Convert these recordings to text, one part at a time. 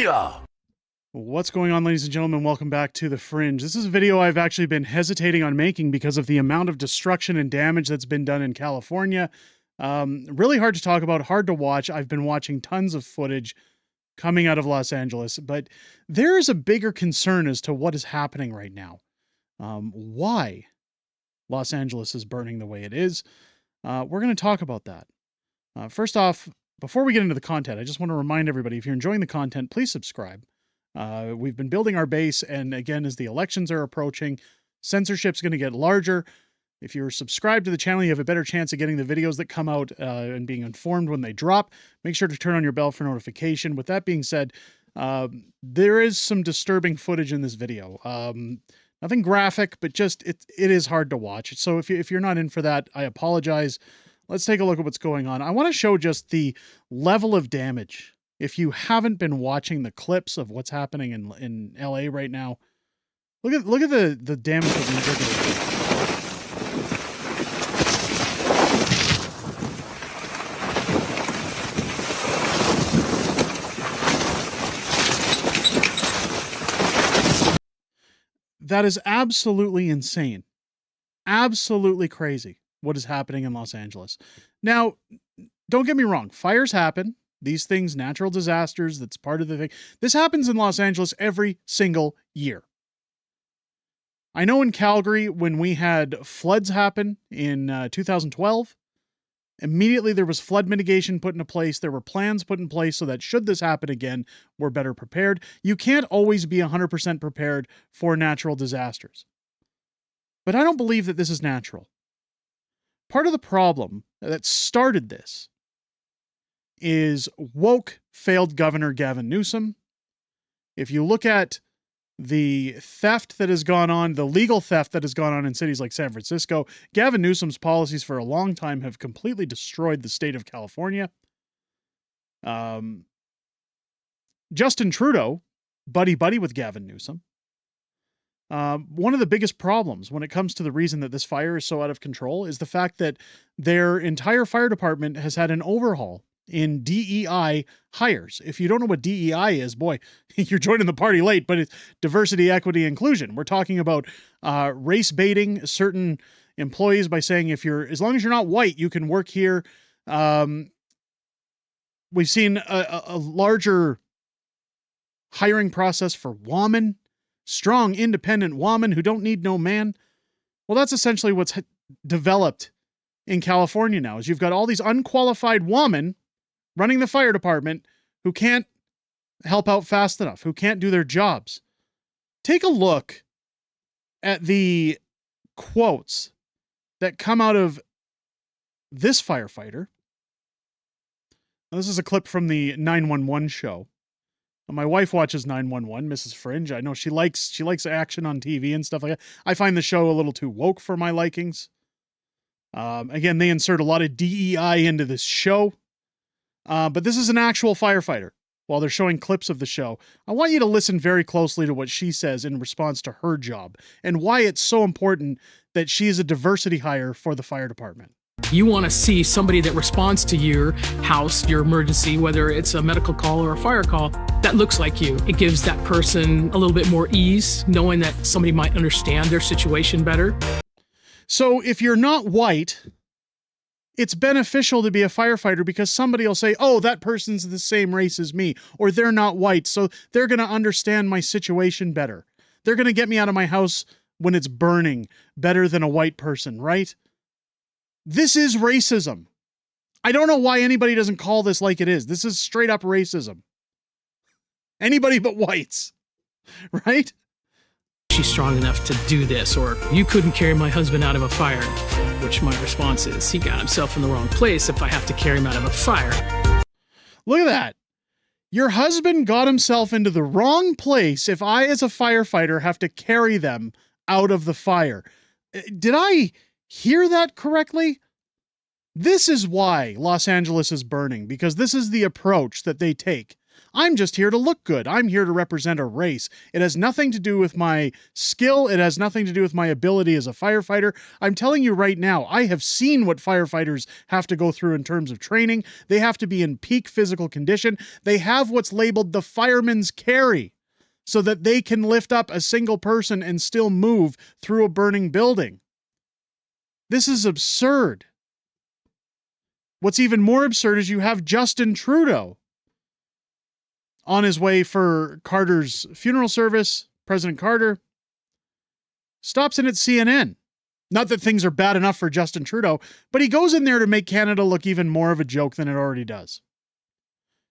Booyah! What's going on, ladies and gentlemen? Welcome back to The Fringe. This is a video I've actually been hesitating on making because of the amount of destruction and damage that's been done in California. Really hard to talk about, hard to watch. I've been watching tons of footage coming out of Los Angeles, but there is a bigger concern as to what is happening right now. Why Los Angeles is burning the way it is. We're going to talk about that. First off, before we get into the content, I just want to remind everybody, if you're enjoying the content, please subscribe. We've been building our base, and again, as the elections are approaching, censorship's going to get larger. If you're subscribed to the channel, you have a better chance of getting the videos that come out and being informed when they drop. Make sure to turn on your bell for notification. With that being said, there is some disturbing footage in this video. Nothing graphic, but just it is hard to watch. So if you're not in for that, I apologize. Let's take a look at what's going on. I want to show just the level of damage. If you haven't been watching the clips of what's happening in LA right now, look at the damage that we've taken. That is absolutely insane. Absolutely crazy what is happening in Los Angeles. Now, don't get me wrong, fires happen. These things, natural disasters, that's part of the thing. This happens in Los Angeles every single year. I know in Calgary, when we had floods happen in 2012, immediately there was flood mitigation put into place. There were plans put in place so that should this happen again, we're better prepared. You can't always be 100% prepared for natural disasters. But I don't believe that this is natural. Part of the problem that started this is woke failed Governor Gavin Newsom. If you look at the theft that has gone on, the legal theft that has gone on in cities like San Francisco, Gavin Newsom's policies for a long time have completely destroyed the state of California. Justin Trudeau, buddy with Gavin Newsom. One of the biggest problems when it comes to the reason that this fire is so out of control is the fact that their entire fire department has had an overhaul in DEI hires. If you don't know what DEI is, boy, you're joining the party late, but it's diversity, equity, inclusion. We're talking about race baiting certain employees by saying, as long as you're not white, you can work here. We've seen a larger hiring process for women, strong, independent women who don't need no man. Well, that's essentially what's developed in California now, is you've got all these unqualified women running the fire department who can't help out fast enough, who can't do their jobs. Take a look at the quotes that come out of this firefighter. Now, this is a clip from the 911 show. My wife watches 911, Mrs. Fringe. I know she likes action on TV and stuff like that. I find the show a little too woke for my likings. Again, they insert a lot of DEI into this show. But this is an actual firefighter. While they're showing clips of the show, I want you to listen very closely to what she says in response to her job and why it's so important that she is a diversity hire for the fire department. You want to see somebody that responds to your house, your emergency, whether it's a medical call or a fire call, that looks like you. It gives that person a little bit more ease, knowing that somebody might understand their situation better. So if you're not white, it's beneficial to be a firefighter because somebody will say, oh, that person's the same race as me, or they're not white, so they're going to understand my situation better. They're going to get me out of my house when it's burning better than a white person, right? This is racism. I don't know why anybody doesn't call this like it is. This is straight up racism. Anybody but whites, right? She's strong enough to do this, or you couldn't carry my husband out of a fire, which my response is, he got himself in the wrong place if I have to carry him out of a fire. Look at that. Your husband got himself into the wrong place if I, as a firefighter, have to carry them out of the fire. Did I hear that correctly? This is why Los Angeles is burning, because this is the approach that they take. I'm just here to look good. I'm here to represent a race. It has nothing to do with my skill. It has nothing to do with my ability as a firefighter. I'm telling you right now, I have seen what firefighters have to go through in terms of training. They have to be in peak physical condition. They have what's labeled the fireman's carry so that they can lift up a single person and still move through a burning building. This is absurd. What's even more absurd is you have Justin Trudeau on his way for Carter's funeral service. President Carter stops in at CNN. Not that things are bad enough for Justin Trudeau, but he goes in there to make Canada look even more of a joke than it already does.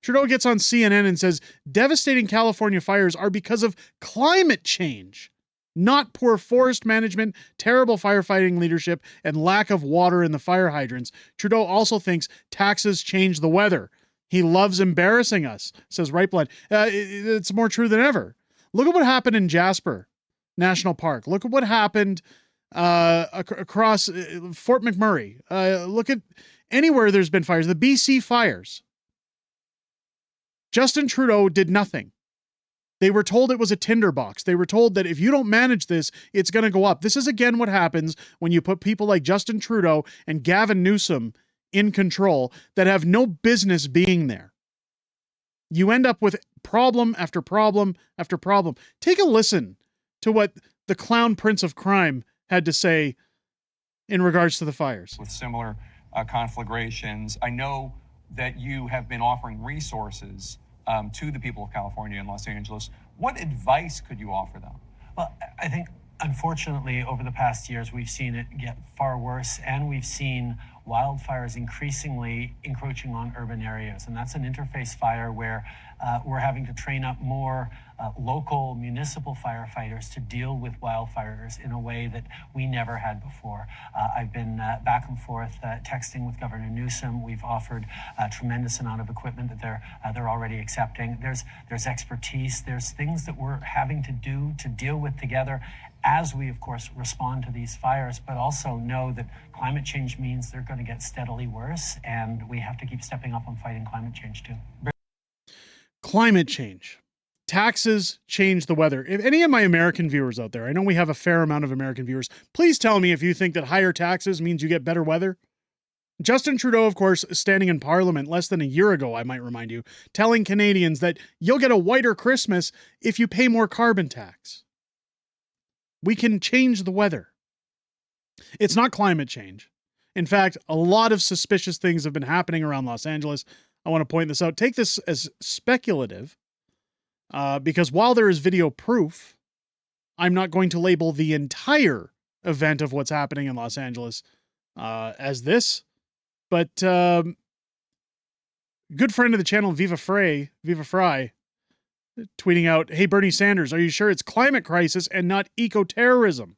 Trudeau gets on CNN and says, devastating California fires are because of climate change, not poor forest management, terrible firefighting leadership, and lack of water in the fire hydrants. Trudeau also thinks taxes change the weather. He loves embarrassing us, says Right Blood. It's more true than ever. Look at what happened in Jasper National Park. Look at what happened across Fort McMurray. Look at anywhere there's been fires. The BC fires. Justin Trudeau did nothing. They were told it was a tinderbox. They were told that if you don't manage this, it's going to go up. This is again what happens when you put people like Justin Trudeau and Gavin Newsom in control that have no business being there. You end up with problem after problem after problem. Take a listen to what the clown prince of crime had to say in regards to the fires. With similar conflagrations, I know that you have been offering resources to the people of California and Los Angeles. What advice could you offer them? Well, I think, unfortunately, over the past years, we've seen it get far worse, and we've seen wildfires increasingly encroaching on urban areas. And that's an interface fire where we're having to train up more local municipal firefighters to deal with wildfires in a way that we never had before. I've been back and forth texting with Governor Newsom. We've offered a tremendous amount of equipment that they're already accepting. There's expertise. There's things that we're having to do to deal with together as we, of course, respond to these fires, but also know that climate change means they're going to get steadily worse, and we have to keep stepping up on fighting climate change too. Climate change. Taxes change the weather. If any of my American viewers out there, I know we have a fair amount of American viewers, please tell me if you think that higher taxes means you get better weather. Justin Trudeau, of course, standing in Parliament less than a year ago, I might remind you, telling Canadians that you'll get a whiter Christmas if you pay more carbon tax. We can change the weather. It's not climate change. In fact, a lot of suspicious things have been happening around Los Angeles. I want to point this out. Take this as speculative, because while there is video proof, I'm not going to label the entire event of what's happening in Los Angeles as this. But good friend of the channel, Viva Fry, tweeting out, hey, Bernie Sanders, are you sure it's climate crisis and not eco-terrorism?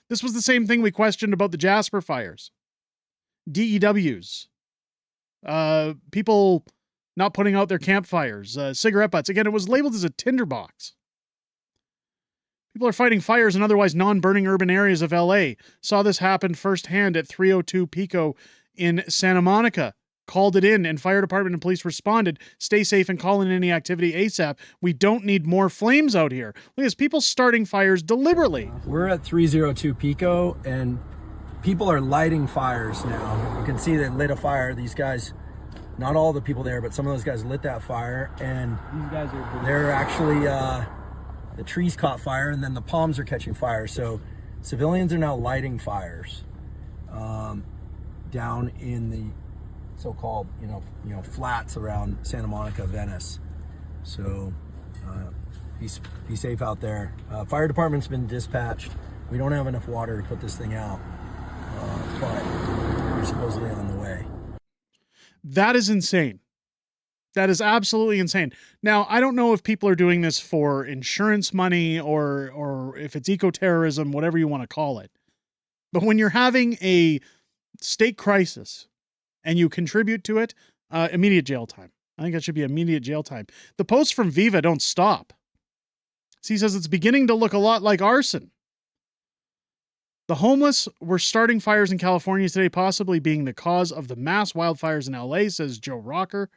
This was the same thing we questioned about the Jasper fires. DEWs. People not putting out their campfires. Cigarette butts. Again, it was labeled as a tinderbox. People are fighting fires in otherwise non-burning urban areas of LA. Saw this happen firsthand at 302 Pico in Santa Monica. Called it in, and fire department and police responded. Stay safe and call in any activity ASAP. We don't need more flames out here. Look, there's people starting fires deliberately. We're at 302 Pico, and people are lighting fires now. You can see they lit a fire. These guys, not all the people there, but some of those guys lit that fire, and they're actually, the trees caught fire, and then the palms are catching fire. So civilians are now lighting fires down in the so-called, flats around Santa Monica, Venice. So be safe out there. Fire department's been dispatched. We don't have enough water to put this thing out, but we're supposedly on the way. That is insane. That is absolutely insane. Now, I don't know if people are doing this for insurance money or if it's eco-terrorism, whatever you want to call it. But when you're having a state crisis, and you contribute to it, immediate jail time. I think that should be immediate jail time. The posts from Viva don't stop. So he says it's beginning to look a lot like arson. The homeless were starting fires in California today, possibly being the cause of the mass wildfires in LA, says John Rocker.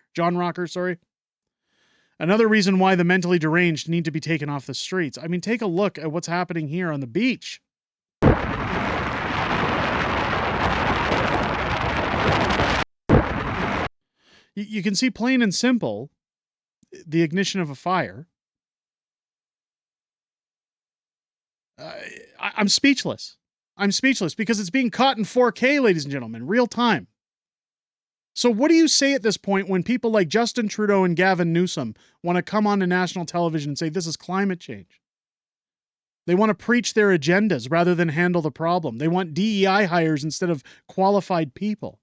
Another reason why the mentally deranged need to be taken off the streets. I mean, take a look at what's happening here on the beach. You can see plain and simple the ignition of a fire. I'm speechless. I'm speechless because it's being caught in 4K, ladies and gentlemen, real time. So what do you say at this point when people like Justin Trudeau and Gavin Newsom want to come on to national television and say this is climate change? They want to preach their agendas rather than handle the problem. They want DEI hires instead of qualified people.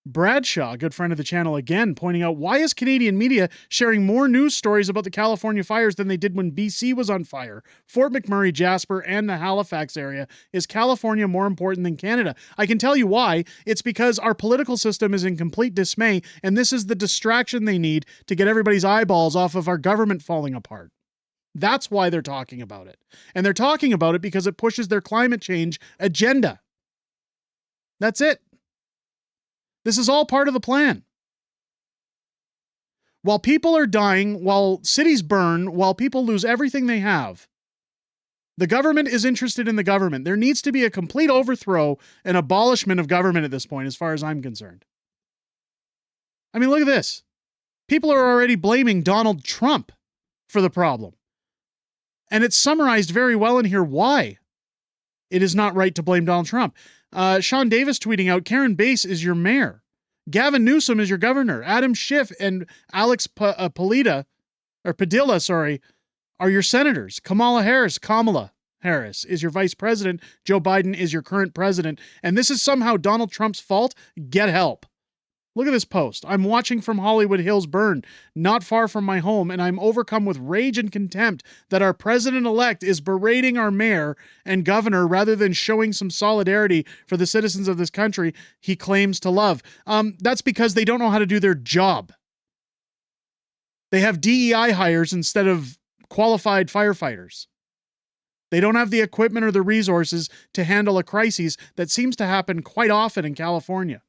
Bradshaw, a good friend of the channel again, pointing out, why is Canadian media sharing more news stories about the California fires than they did when BC was on fire? Fort McMurray, Jasper, and the Halifax area. Is California more important than Canada? I can tell you why. It's because our political system is in complete dismay, and this is the distraction they need to get everybody's eyeballs off of our government falling apart. That's why they're talking about it. And they're talking about it because it pushes their climate change agenda. That's it. This is all part of the plan. While people are dying, while cities burn, while people lose everything they have, the government is interested in the government. There needs to be a complete overthrow and abolishment of government at this point, as far as I'm concerned. I mean, look at this. People are already blaming Donald Trump for the problem. And it's summarized very well in here why it is not right to blame Donald Trump. Sean Davis tweeting out, Karen Bass is your mayor. Gavin Newsom is your governor. Adam Schiff and Alex Padilla, are your senators. Kamala Harris is your vice president. Joe Biden is your current president. And this is somehow Donald Trump's fault? Get help. Look at this post. I'm watching from Hollywood Hills burn, not far from my home, and I'm overcome with rage and contempt that our president-elect is berating our mayor and governor rather than showing some solidarity for the citizens of this country he claims to love. That's because they don't know how to do their job. They have DEI hires instead of qualified firefighters. They don't have the equipment or the resources to handle a crisis that seems to happen quite often in California.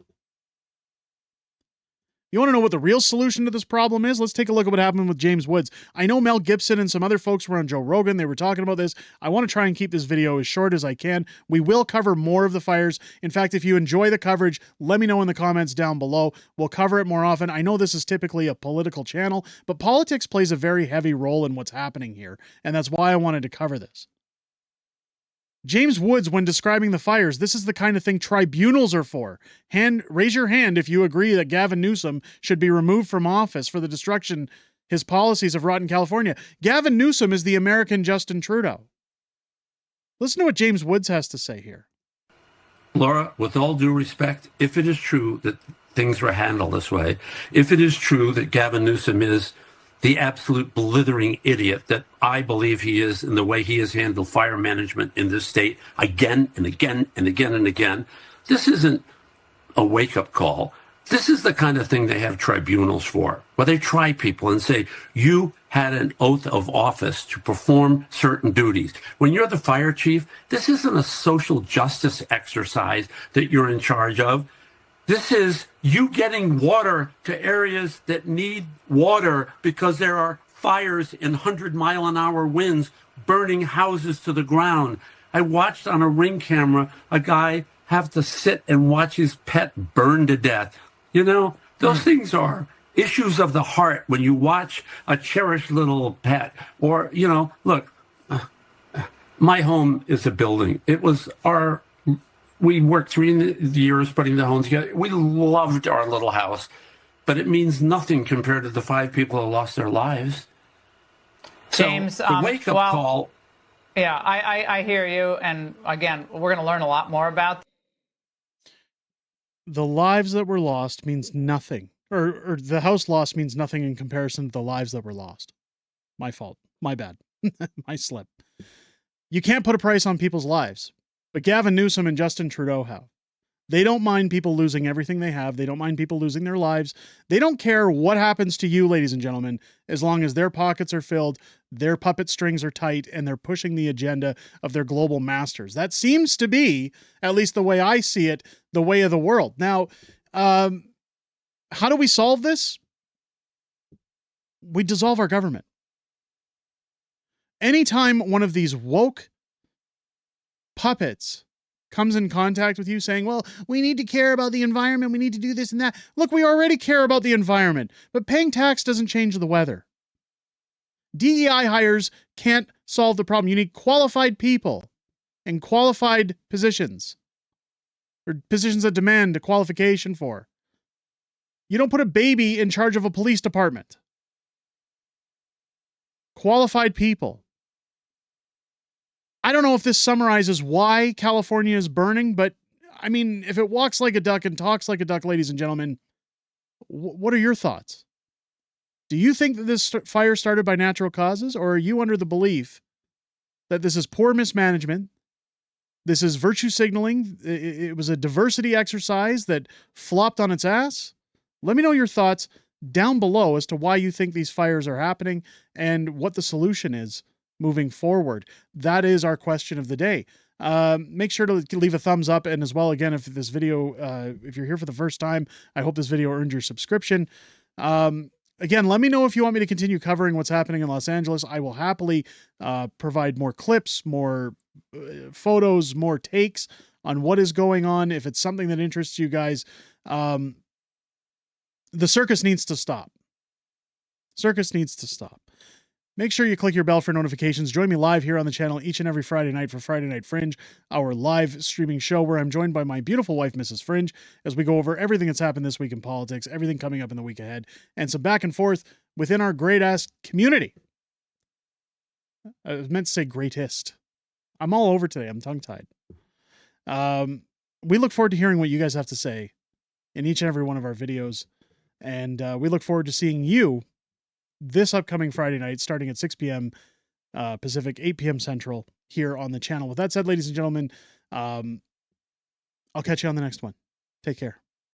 You want to know what the real solution to this problem is? Let's take a look at what happened with James Woods. I know Mel Gibson and some other folks were on Joe Rogan. They were talking about this. I want to try and keep this video as short as I can. We will cover more of the fires. In fact, if you enjoy the coverage, let me know in the comments down below. We'll cover it more often. I know this is typically a political channel, but politics plays a very heavy role in what's happening here, and that's why I wanted to cover this. James Woods, when describing the fires, this is the kind of thing tribunals are for. Raise your hand if you agree that Gavin Newsom should be removed from office for the destruction his policies have wrought in California. Gavin Newsom is the American Justin Trudeau. Listen to what James Woods has to say here. Laura, with all due respect, if it is true that things were handled this way, if it is true that Gavin Newsom is the absolute blithering idiot that I believe he is in the way he has handled fire management in this state again and again and again and again. This isn't a wake-up call. This is the kind of thing they have tribunals for, where they try people and say, you had an oath of office to perform certain duties. When you're the fire chief, this isn't a social justice exercise that you're in charge of. This is you getting water to areas that need water because there are fires in 100-mile-an-hour winds burning houses to the ground. I watched on a Ring camera a guy have to sit and watch his pet burn to death. You know, those things are issues of the heart when you watch a cherished little pet. Or, you know, look, my home is a building. It was we worked 3 years putting the home together. We loved our little house, but it means nothing compared to the 5 people who lost their lives. James, so the wake-up call. Yeah, I hear you. And again, we're going to learn a lot more about the lives that were lost means nothing, or the house lost means nothing in comparison to the lives that were lost. My fault. My bad. My slip. You can't put a price on people's lives. But Gavin Newsom and Justin Trudeau have. They don't mind people losing everything they have. They don't mind people losing their lives. They don't care what happens to you, ladies and gentlemen, as long as their pockets are filled, their puppet strings are tight, and they're pushing the agenda of their global masters. That seems to be, at least the way I see it, the way of the world. Now, how do we solve this? we dissolve our government. Anytime one of these woke puppets comes in contact with you saying, well, we need to care about the environment, we need to do this and that. Look, we already care about the environment, but paying tax doesn't change the weather. DEI hires can't solve the problem. You need qualified people in qualified positions, or positions that demand a qualification for. You don't put a baby in charge of a police department. Qualified people. I don't know if this summarizes why California is burning, but I mean, if it walks like a duck and talks like a duck, ladies and gentlemen, what are your thoughts? Do you think that this fire started by natural causes, or are you under the belief that this is poor mismanagement? This is virtue signaling. It was a diversity exercise that flopped on its ass. Let me know your thoughts down below as to why you think these fires are happening and what the solution is moving forward. That is our question of the day. Make sure to leave a thumbs up, and as well, again, if this video, if you're here for the first time, I hope this video earned your subscription. Again, let me know if you want me to continue covering what's happening in Los Angeles. I will happily provide more clips, more photos, more takes on what is going on. If it's something that interests you guys, the circus needs to stop. Circus needs to stop. Make sure you click your bell for notifications. Join me live here on the channel each and every Friday night for Friday Night Fringe, our live streaming show where I'm joined by my beautiful wife, Mrs. Fringe, as we go over everything that's happened this week in politics, everything coming up in the week ahead, and some back and forth within our great-ass community. I was meant to say greatest. I'm all over today. I'm tongue-tied. We look forward to hearing what you guys have to say in each and every one of our videos, and we look forward to seeing you this upcoming Friday night, starting at 6 p.m. Pacific, 8 p.m. Central, here on the channel. With that said, ladies and gentlemen, I'll catch you on the next one. Take care.